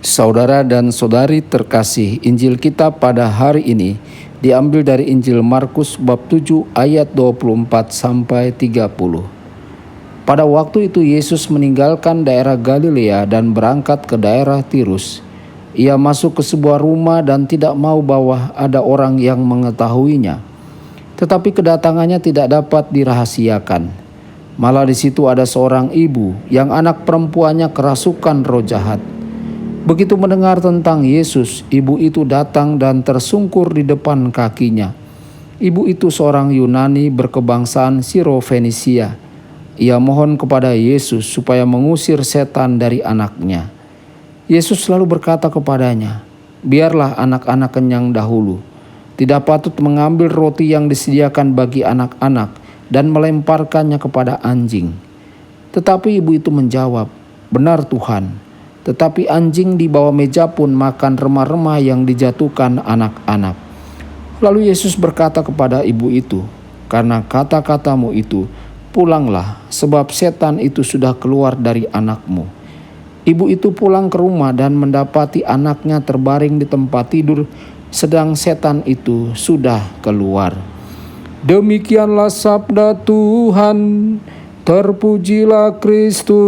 Saudara dan saudari terkasih, Injil kita pada hari ini diambil dari Injil Markus bab 7 ayat 24 sampai 30. Pada waktu itu Yesus meninggalkan daerah Galilea dan berangkat ke daerah Tirus. Ia masuk ke sebuah rumah dan tidak mau bahwa ada orang yang mengetahuinya. Tetapi kedatangannya tidak dapat dirahasiakan. Malah di situ ada seorang ibu yang anak perempuannya kerasukan roh jahat. Begitu mendengar tentang Yesus, ibu itu datang dan tersungkur di depan kakinya. Ibu itu seorang Yunani berkebangsaan Siro-Fenisia. Ia mohon kepada Yesus supaya mengusir setan dari anaknya. Yesus selalu berkata kepadanya, "Biarlah anak-anak kenyang dahulu. Tidak patut mengambil roti yang disediakan bagi anak-anak dan melemparkannya kepada anjing." Tetapi ibu itu menjawab, "Benar Tuhan. Tetapi anjing di bawah meja pun makan remah-remah yang dijatuhkan anak-anak." Lalu Yesus berkata kepada ibu itu, "Karena kata-katamu itu, pulanglah, sebab setan itu sudah keluar dari anakmu." Ibu itu pulang ke rumah dan mendapati anaknya terbaring di tempat tidur, sedang setan itu sudah keluar. Demikianlah sabda Tuhan. Terpujilah Kristus.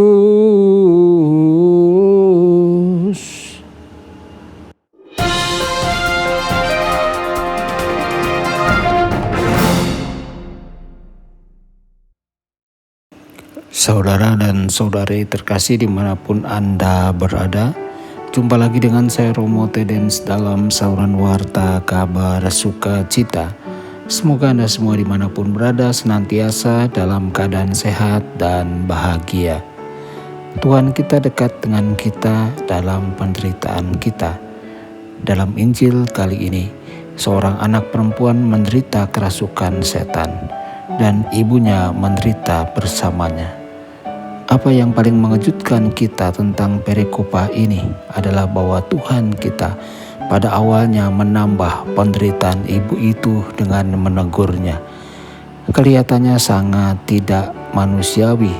Saudara dan saudari terkasih dimanapun Anda berada, jumpa lagi dengan saya Romo Tedens dalam saluran Warta Kabar Sukacita. Semoga Anda semua dimanapun berada senantiasa dalam keadaan sehat dan bahagia. Tuhan kita dekat dengan kita dalam penderitaan kita. Dalam Injil kali ini, seorang anak perempuan menderita kerasukan setan dan ibunya menderita bersamanya. Apa yang paling mengejutkan kita tentang perikopah ini adalah bahwa Tuhan kita pada awalnya menambah penderitaan ibu itu dengan menegurnya. Kelihatannya sangat tidak manusiawi,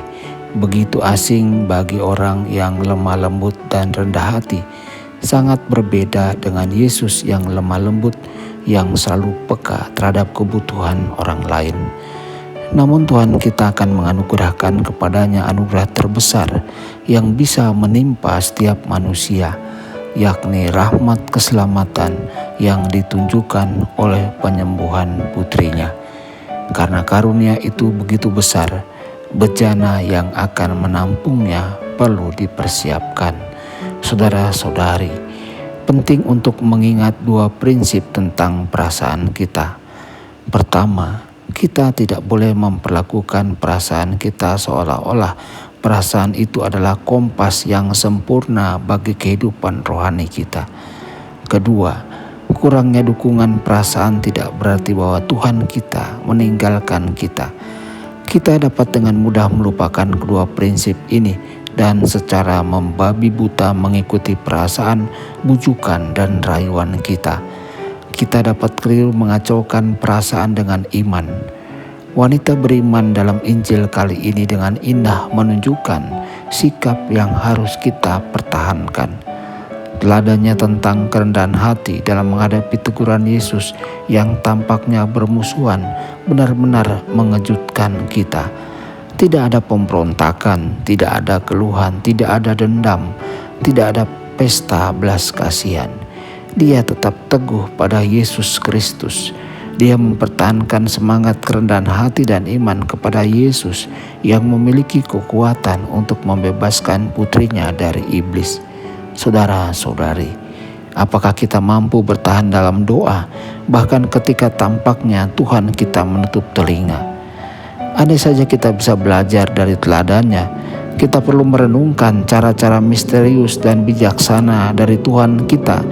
begitu asing bagi orang yang lemah lembut dan rendah hati. Sangat berbeda dengan Yesus yang lemah lembut, yang selalu peka terhadap kebutuhan orang lain. Namun Tuhan kita akan menganugerahkan kepadanya anugerah terbesar yang bisa menimpa setiap manusia, yakni rahmat keselamatan yang ditunjukkan oleh penyembuhan putrinya. Karena karunia itu begitu besar, bejana yang akan menampungnya perlu dipersiapkan. Saudara-saudari, penting untuk mengingat dua prinsip tentang perasaan kita. Pertama, kita tidak boleh memperlakukan perasaan kita seolah-olah perasaan itu adalah kompas yang sempurna bagi kehidupan rohani kita. Kedua, kurangnya dukungan perasaan tidak berarti bahwa Tuhan kita meninggalkan kita. Kita dapat dengan mudah melupakan kedua prinsip ini dan secara membabi buta mengikuti perasaan, bujukan, dan rayuan kita. Kita dapat keliru mengacaukan perasaan dengan iman. Wanita beriman dalam Injil kali ini dengan indah menunjukkan sikap yang harus kita pertahankan. Teladannya tentang kerendahan hati dalam menghadapi teguran Yesus yang tampaknya bermusuhan benar-benar mengejutkan kita. Tidak ada pemberontakan, tidak ada keluhan, tidak ada dendam, tidak ada pesta belas kasihan. Dia tetap teguh pada Yesus Kristus. Dia mempertahankan semangat kerendahan hati dan iman kepada Yesus yang memiliki kekuatan untuk membebaskan putrinya dari iblis. Saudara-saudari, apakah kita mampu bertahan dalam doa bahkan ketika tampaknya Tuhan kita menutup telinga? Andai saja kita bisa belajar dari teladannya, kita perlu merenungkan cara-cara misterius dan bijaksana dari Tuhan kita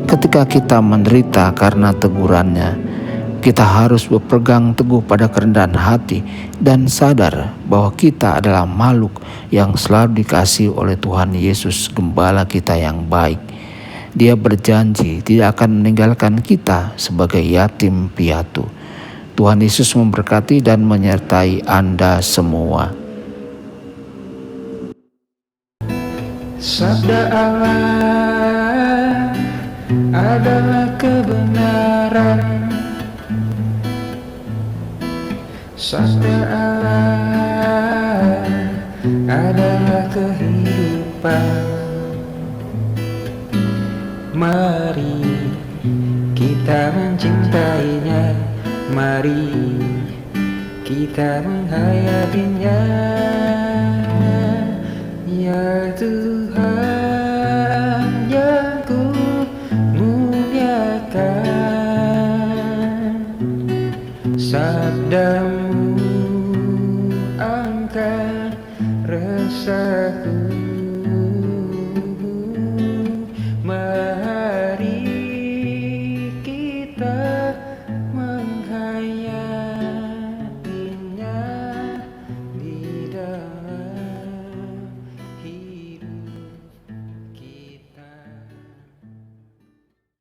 ketika kita menderita karena tegurannya. Kita harus berpegang teguh pada kerendahan hati dan sadar bahwa kita adalah makhluk yang selalu dikasihi oleh Tuhan Yesus, Gembala kita yang baik. Dia berjanji tidak akan meninggalkan kita sebagai yatim piatu. Tuhan Yesus memberkati dan menyertai Anda semua. Sabda Allah adalah kebenaran, sabda Allah adalah kehidupan. Mari kita mencintainya, mari kita menghayatinya. Ya Tuhan yang ku muliakan, sabdamu angkat rasa